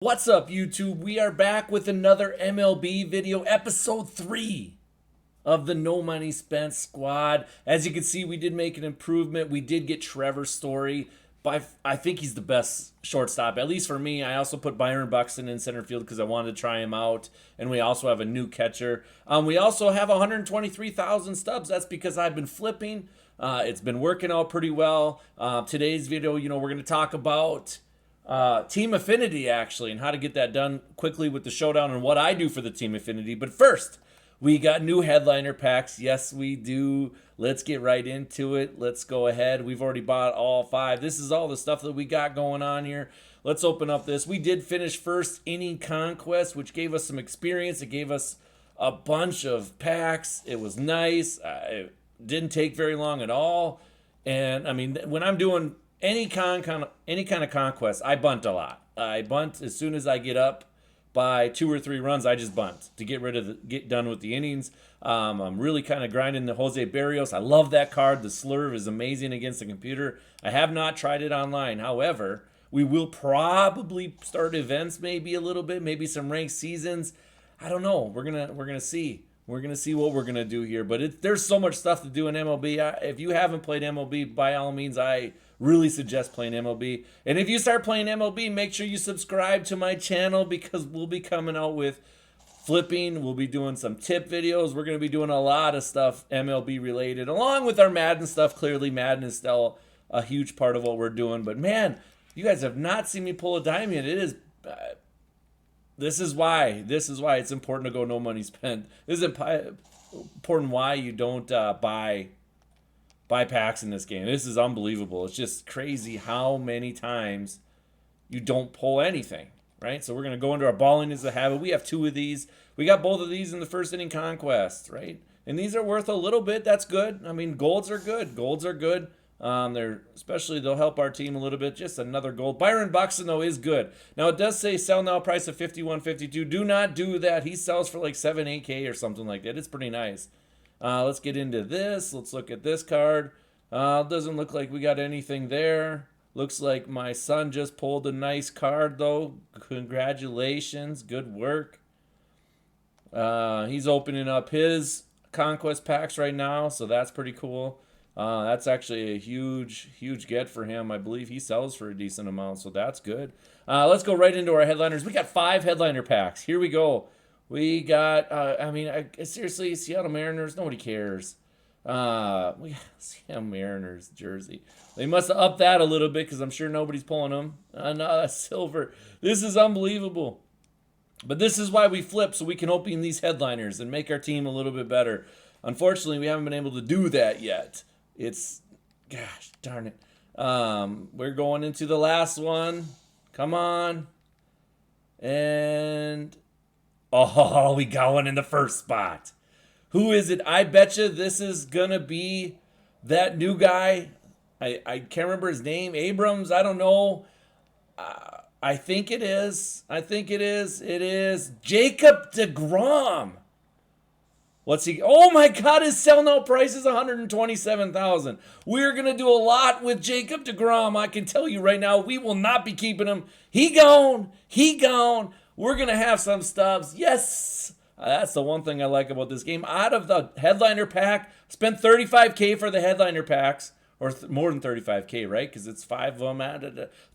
What's up, YouTube? We are back with another MLB video, episode 3 of the No Money Spent squad. As you can see, we did make an improvement. We did get Trevor Story. I think he's the best shortstop, at least for me. I also put Byron Buxton in center field because I wanted to try him out. And we also have a new catcher. We also have 123,000 stubs. That's because I've been flipping. It's been working out pretty well. Today's video, we're going to talk about Team Affinity, actually, and how to get that done quickly with the Showdown and what I do for the Team Affinity. But first, we got new headliner packs. Yes, we do. Let's get right into it. Let's go ahead. We've already bought all 5. This is all the stuff that we got going on here. Let's open up this. We did finish first inning conquest, which gave us some experience. It gave us a bunch of packs. It was nice. It didn't take very long at all. And I mean, when I'm doing any kind of conquest, I bunt a lot. I bunt as soon as I get up by 2 or 3 runs. I just bunt to get done with the innings. I'm really kind of grinding the Jose Barrios. I love that card. The slurve is amazing against the computer. I have not tried it online. However, we will probably start events, maybe a little bit, maybe some ranked seasons. I don't know. We're gonna see. We're going to see what we're going to do here. But there's so much stuff to do in MLB. If you haven't played MLB, by all means, I really suggest playing MLB. And if you start playing MLB, make sure you subscribe to my channel because we'll be coming out with flipping. We'll be doing some tip videos. We're going to be doing a lot of stuff MLB related, along with our Madden stuff. Clearly, Madden is still a huge part of what we're doing. But man, you guys have not seen me pull a dime yet. It is... This is why it's important to go no money spent. This is important why you don't buy packs in this game. This is unbelievable. It's just crazy how many times you don't pull anything, right? So we're going to go into our balling is a habit. We have 2 of these. We got both of these in the first inning conquest, right? And these are worth a little bit. That's good. I mean, golds are good. Golds are good. They'll help our team a little bit. Just another gold. Byron Buxton, though, is good. Now, it does say sell now price of $51.52. Do not do that. He sells for like 8K or something like that. It's pretty nice. Let's get into this. Let's look at this card. Doesn't look like we got anything there. Looks like my son just pulled a nice card, though. Congratulations. Good work. He's opening up his conquest packs right now, so that's pretty cool. That's actually a huge get for him. I believe he sells for a decent amount, so that's good. Let's go right into our headliners. We got 5 headliner packs. Here we go. We got, seriously, Seattle Mariners, nobody cares. We got Seattle Mariners jersey. They must have upped that a little bit because I'm sure nobody's pulling them. No, that's silver. This is unbelievable. But this is why we flip, so we can open these headliners and make our team a little bit better. Unfortunately, we haven't been able to do that yet. Gosh darn it. We're going into the last one. Come on. And, oh, we got one in the first spot. Who is it? I betcha this is going to be that new guy. I can't remember his name. Abrams, I don't know. I think it is. It is Jacob deGrom. What's he? Oh my God! His sell now price is $127,000. We're gonna do a lot with Jacob deGrom. I can tell you right now, we will not be keeping him. He gone. We're gonna have some stubs. Yes, that's the one thing I like about this game. Out of the headliner pack, spent $35K for the headliner packs, or more than $35K, right? Because it's 5 of them at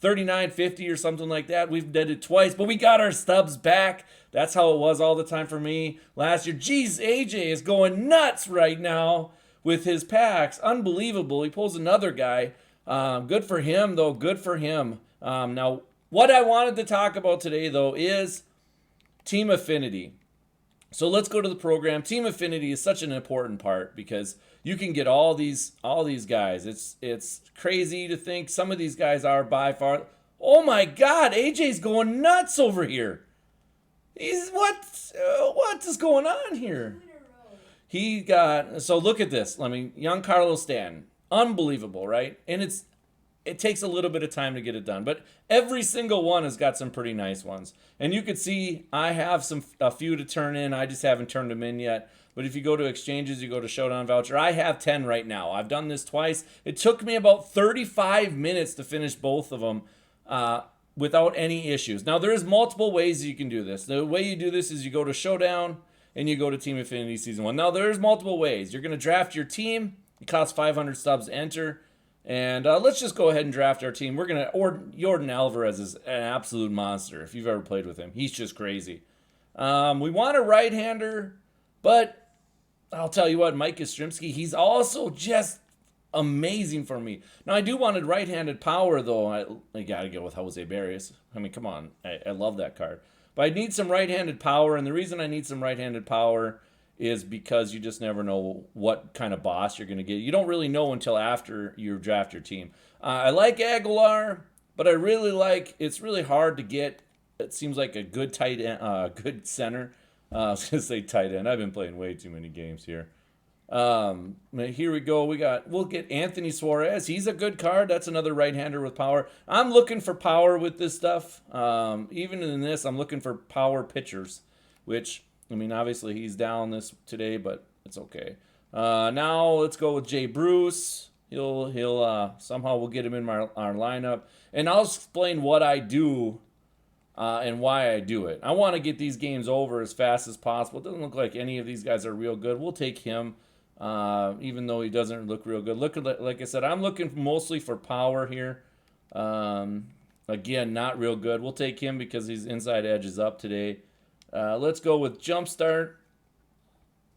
$39.50 or something like that. We've did it twice, but we got our stubs back. That's how it was all the time for me last year. Jeez, AJ is going nuts right now with his packs. Unbelievable. He pulls another guy. Good for him, though. Good for him. Now, what I wanted to talk about today, though, is Team Affinity. So let's go to the program. Team Affinity is such an important part because you can get all these guys. It's crazy to think some of these guys are by far. Oh my God, AJ's going nuts over here. What is going on here? He got, so look at this. Young Carlos Stanton, unbelievable, right? And it takes a little bit of time to get it done, but every single one has got some pretty nice ones. And you could see I have a few to turn in. I just haven't turned them in yet. But if you go to exchanges, you go to Showdown voucher. I have 10 right now. I've done this twice. It took me about 35 minutes to finish both of them. without any issues. Now, there's multiple ways you can do this. The way you do this is you go to Showdown and you go to Team Affinity Season 1. Now, there's multiple ways. You're going to draft your team. It costs 500 stubs to enter. And let's just go ahead and draft our team. We're going to, Jordan Alvarez is an absolute monster if you've ever played with him. He's just crazy. We want a right-hander, but I'll tell you what, Mike Yastrzemski, he's also just amazing for me. Now, I do want a right-handed power, though. I got to go with Jose Barrios. I mean, come on. I love that card. But I need some right-handed power, and the reason I need some right-handed power is because you just never know what kind of boss you're going to get. You don't really know until after you draft your team. I like Aguilar, but I really like, it's really hard to get, it seems like a good tight end, good center. I was going to say tight end. I've been playing way too many games here. Here we go. We'll get Anthony Suarez. He's a good card. That's another right-hander with power. I'm looking for power with this stuff. Even in this, I'm looking for power pitchers, which, I mean, obviously he's down this today, but it's okay. Now let's go with Jay Bruce. He'll somehow we'll get him in our lineup, and I'll explain what I do and why I do it. I want to get these games over as fast as possible. It doesn't look like any of these guys are real good. We'll take him, even though he doesn't look real good. Like I said, I'm looking mostly for power here. Again, not real good. We'll take him because his inside edge is up today. Let's go with Jumpstart.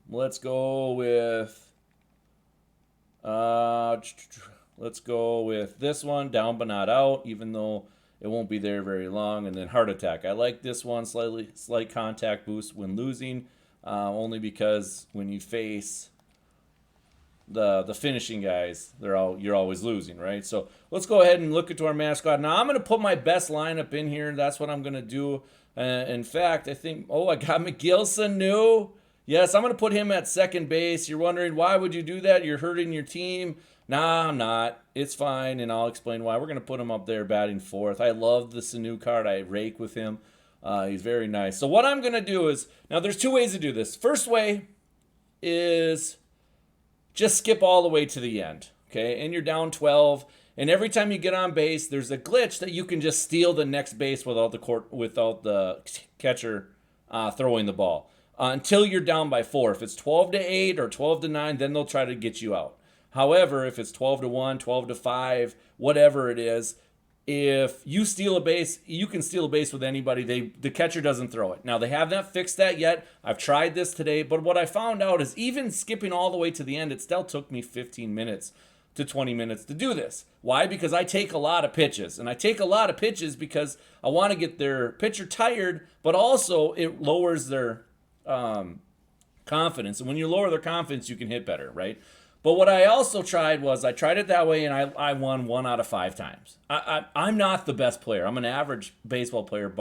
Let's go with this one, Down but not out, even though it won't be there very long. And then Heart Attack. I like this one, slight contact boost when losing, only because when you face the finishing guys, you're always losing, right? So let's go ahead and look into our mascot. Now I'm going to put my best lineup in here. That's what I'm going to do. In fact, I think, I got McGilson new. Yes, I'm going to put him at second base. You're wondering, why would you do that? You're hurting your team. Nah, I'm not. It's fine, and I'll explain why. We're going to put him up there batting fourth. I love the Sanu card. I rake with him. He's very nice. So what I'm going to do is, now there's two ways to do this. First way is just skip all the way to the end, okay? And you're down 12. And every time you get on base, there's a glitch that you can just steal the next base without the catcher throwing the ball until you're down by 4. If it's 12-8 or 12-9, then they'll try to get you out. However, if it's 12-1, 12-5, whatever it is, if you steal a base, you can steal a base with anybody. The catcher doesn't throw it. Now, they have not fixed that yet. I've tried this today, but what I found out is even skipping all the way to the end, it still took me 15 minutes to 20 minutes to do this. Why? Because I take a lot of pitches. And I take a lot of pitches because I want to get their pitcher tired, but also it lowers their confidence. And when you lower their confidence, you can hit better, right? But what I also tried was I tried it that way, and I won 1 out of 5 times. I'm not the best player. I'm an average baseball player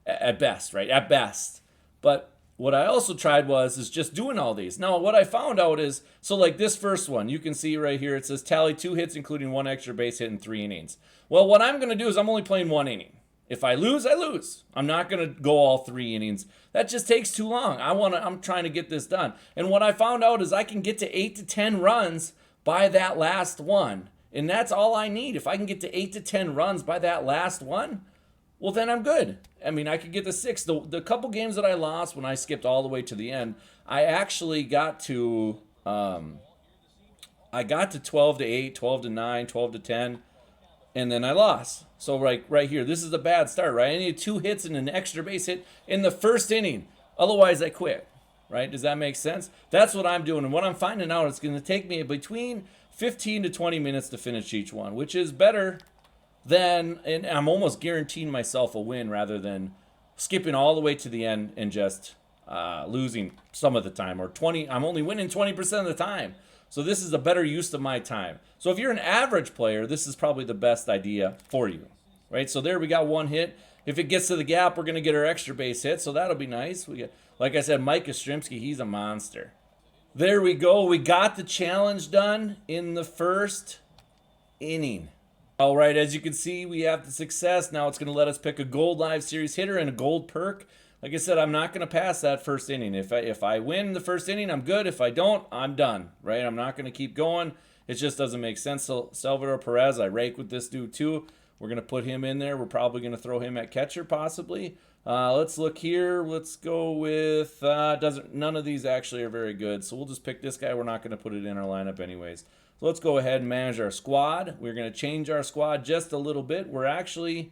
at best, right? At best. But what I also tried is just doing all these. Now, what I found out is, so like this first one, you can see right here, it says tally 2 hits, including 1 extra base hit in 3 innings. Well, what I'm going to do is I'm only playing 1 inning. If I lose, I lose. I'm not going to go all 3 innings. That just takes too long. I'm trying to get this done. And what I found out is I can get to 8 to 10 runs by that last one. And that's all I need. If I can get to 8 to 10 runs by that last one, well, then I'm good. I mean, I could get to 6. The couple games that I lost when I skipped all the way to the end, I actually got to 12-8, 12-9, 12-10, and then I lost. So right here, this is a bad start, right? I need 2 hits and an extra base hit in the first inning. Otherwise, I quit, right? Does that make sense? That's what I'm doing. And what I'm finding out, it's going to take me between 15 to 20 minutes to finish each one, which is better than, and I'm almost guaranteeing myself a win rather than skipping all the way to the end and just losing some of the time, or 20. I'm only winning 20% of the time. So this is a better use of my time. So if you're an average player, this is probably the best idea for you, right? So there we got 1 hit. If it gets to the gap, we're going to get our extra base hit, so that'll be nice. Like I said, Mike Yastrzemski, he's a monster. There we go. We got the challenge done in the first inning. All right, as you can see, we have the success. Now it's going to let us pick a gold live series hitter and a gold perk. Like I said, I'm not going to pass that first inning. If I win the first inning, I'm good. If I don't, I'm done, right? I'm not going to keep going. It just doesn't make sense. So Salvador Perez, I rake with this dude too. We're going to put him in there. We're probably going to throw him at catcher possibly. Let's look here. Let's go with none of these actually are very good. So we'll just pick this guy. We're not going to put it in our lineup anyways. So let's go ahead and manage our squad. We're going to change our squad just a little bit. We're actually,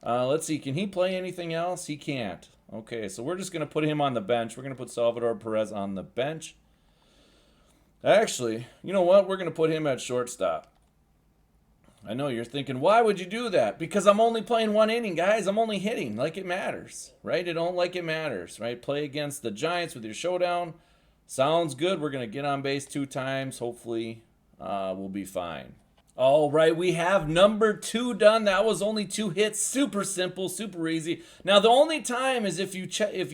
let's see, can he play anything else? He can't. Okay, so we're just going to put him on the bench. We're going to put Salvador Perez on the bench. Actually, you know what? We're going to put him at shortstop. I know you're thinking, why would you do that? Because I'm only playing one inning, guys. I'm only hitting like it matters, right? It don't like it matters, right? Play against the Giants with your showdown. Sounds good. We're going to get on base 2 times. Hopefully, we'll be fine. All right, we have number 2 done. That was only 2 hits. Super simple, super easy. Now, the only time is if you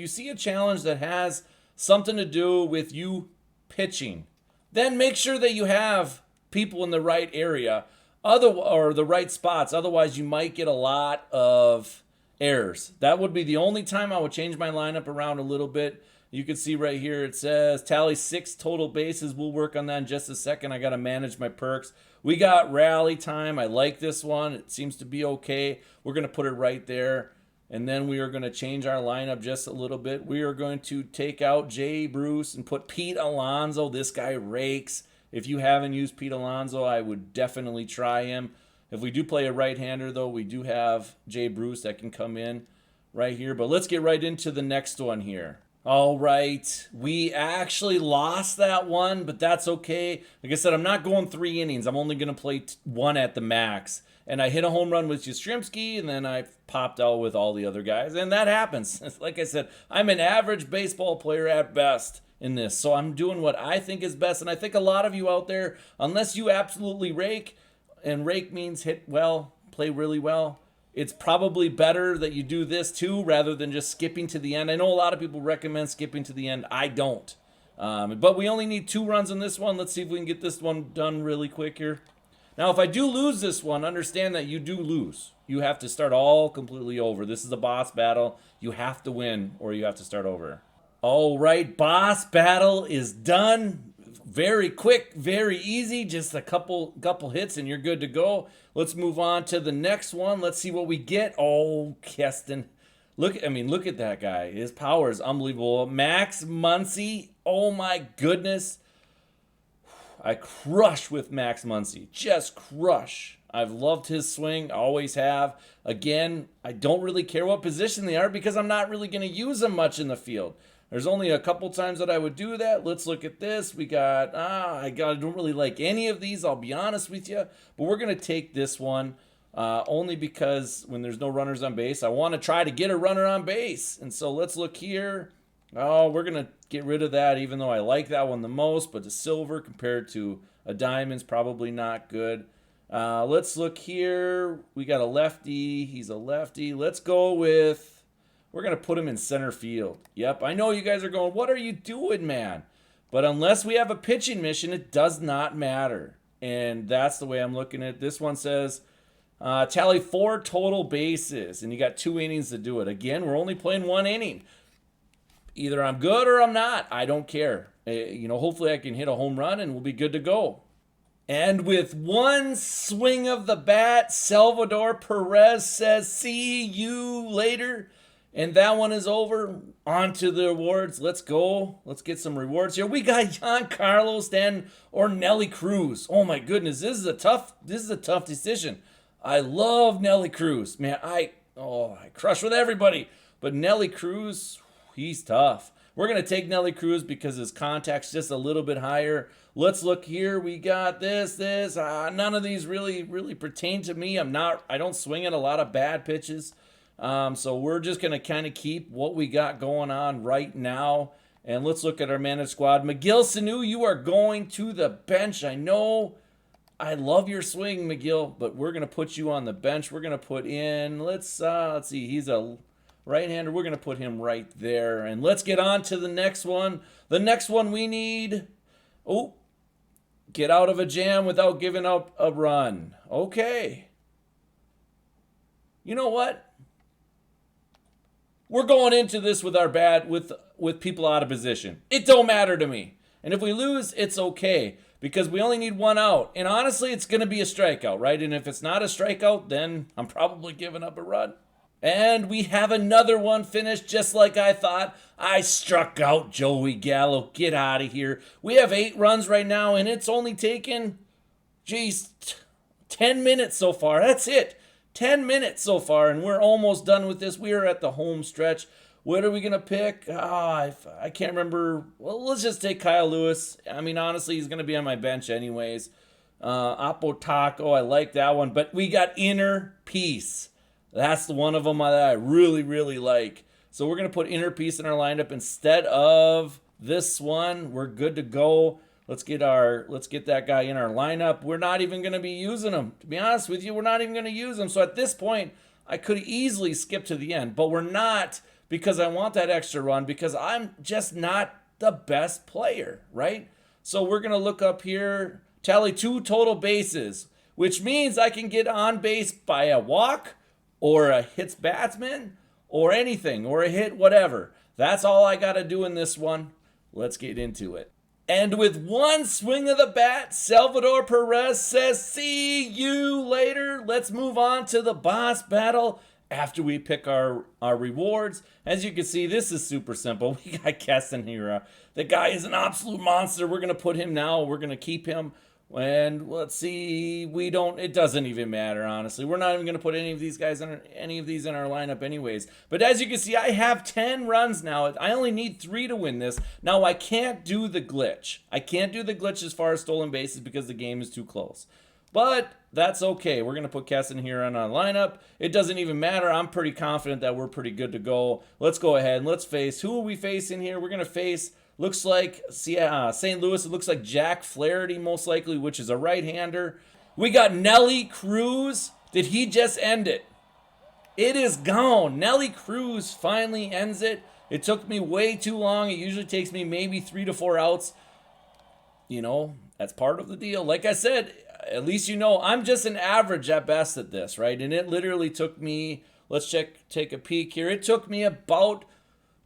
see a challenge that has something to do with you pitching, then make sure that you have people in the right area. Or the right spots. Otherwise, you might get a lot of errors. That would be the only time I would change my lineup around a little bit. You can see right here it says tally 6 total bases. We'll work on that in just a second. I got to manage my perks. We got rally time. I like this one. It seems to be okay. We're going to put it right there. And then we are going to change our lineup just a little bit. We are going to take out Jay Bruce and put Pete Alonso. This guy rakes. If you haven't used Pete Alonso, I would definitely try him. If we do play a right-hander, though, we do have Jay Bruce that can come in right here. But let's get right into the next one here. All right. We actually lost that one, but that's okay. Like I said, I'm not going 3 innings. I'm only going to play 1 at the max. And I hit a home run with Yastrzemski, and then I popped out with all the other guys. And that happens. Like I said, I'm an average baseball player at best in this. So I'm doing what I think is best. And I think a lot of you out there, unless you absolutely rake, and rake means hit well, play really well, it's probably better that you do this too rather than just skipping to the end. I know a lot of people recommend skipping to the end. I don't. But we only need 2 runs on this one. Let's see if we can get this one done really quick here. Now, if I do lose this one, understand that you do lose. You have to start all completely over. This is a boss battle. You have to win or you have to start over. All right, boss battle is done. Very quick, very easy. Just a couple hits and you're good to go. Let's move on to the next one. Let's see what we get. Oh, Keston. Look at that guy. His power is unbelievable. Max Muncy. Oh my goodness. I crush with Max Muncy. Just crush. I've loved his swing. Always have. Again, I don't really care what position they are because I'm not really going to use them much in the field. There's only a couple times that I would do that. Let's look at this. We got, I don't really like any of these, I'll be honest with you. But we're going to take this one only because when there's no runners on base, I want to try to get a runner on base. And so let's look here. Oh, we're going to get rid of that even though I like that one the most. But the silver compared to a diamond's probably not good. Let's look here. We got a lefty. He's a lefty. Let's go with... We're going to put him in center field. Yep, I know you guys are going, what are you doing, man? But unless we have a pitching mission, it does not matter. And that's the way I'm looking at it. This one says, tally 4 total bases. And you got 2 innings to do it. Again, we're only playing 1 inning. Either I'm good or I'm not. I don't care. Hopefully I can hit a home run and we'll be good to go. And with 1 swing of the bat, Salvador Perez says, see you later. And that one is over. On to the awards. Let's go. Let's get some rewards here. We got Giancarlo Stanton or Nelly Cruz. Oh my goodness, this is a tough decision. I love Nelly Cruz. Man, I crush with everybody. But Nelly Cruz, he's tough. We're going to take Nelly Cruz because his contact's just a little bit higher. Let's look here. We got this. None of these really pertain to me. I don't swing at a lot of bad pitches. So we're just going to kind of keep what we got going on right now. And let's look at our managed squad. McGill Sanu, you are going to the bench. I know I love your swing, McGill, but we're going to put you on the bench. We're going to put in, let's see, he's a right-hander. We're going to put him right there. And let's get on to the next one. The next one we need, get out of a jam without giving up a run. Okay. You know what? We're going into this with our with people out of position. It don't matter to me. And if we lose, it's okay because we only need 1 out. And honestly, it's going to be a strikeout, right? And if it's not a strikeout, then I'm probably giving up a run. And we have another one finished just like I thought. I struck out Joey Gallo. Get out of here. We have 8 runs right now, and it's only taken, 10 minutes so far. That's it. 10 minutes so far, and we're almost done with this. We are at the home stretch. What are we going to pick? I can't remember. Well, let's just take Kyle Lewis. I mean, honestly, he's going to be on my bench anyways. Apo Taco, I like that one. But we got Inner Peace. That's the one of them that I really, really like. So we're going to put Inner Peace in our lineup instead of this one. We're good to go. Let's get that guy in our lineup. We're not even going to be using him. To be honest with you, we're not even going to use him. So at this point, I could easily skip to the end. But we're not, because I want that extra run, because I'm just not the best player, right? So we're going to look up here, tally 2 total bases, which means I can get on base by a walk or a hits batsman or anything, or a hit, whatever. That's all I got to do in this one. Let's get into it. And with 1 swing of the bat, Salvador Perez says, see you later. Let's move on to the boss battle after we pick our rewards. As you can see, this is super simple. We got Castanera. The guy is an absolute monster. We're going to put him now. We're going to keep him. And let's see, it doesn't even matter, honestly. We're not even going to put any of these in our lineup anyways. But as you can see, I have 10 runs now. I only need 3 to win this. Now, I can't do the glitch. I can't do the glitch as far as stolen bases because the game is too close. But that's okay. We're going to put Castanera in our lineup. It doesn't even matter. I'm pretty confident that we're pretty good to go. Let's go ahead and let's face. Who are we facing here? We're going to face, looks like St. Louis. It looks like Jack Flaherty most likely, which is a right-hander. We got Nelly Cruz. Did he just end it? It is gone. Nelly Cruz finally ends it. It took me way too long. It usually takes me maybe 3 to 4 outs. You know, that's part of the deal. Like I said, at least you know I'm just an average at best at this, right? And it literally took me, let's take a peek here. It took me about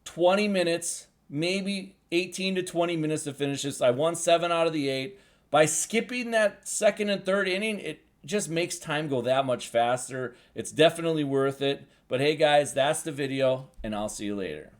20 minutes, maybe 18 to 20 minutes to finish this. I won 7 out of the 8. By skipping that second and third inning, it just makes time go that much faster. It's definitely worth it. But hey guys, that's the video, and I'll see you later.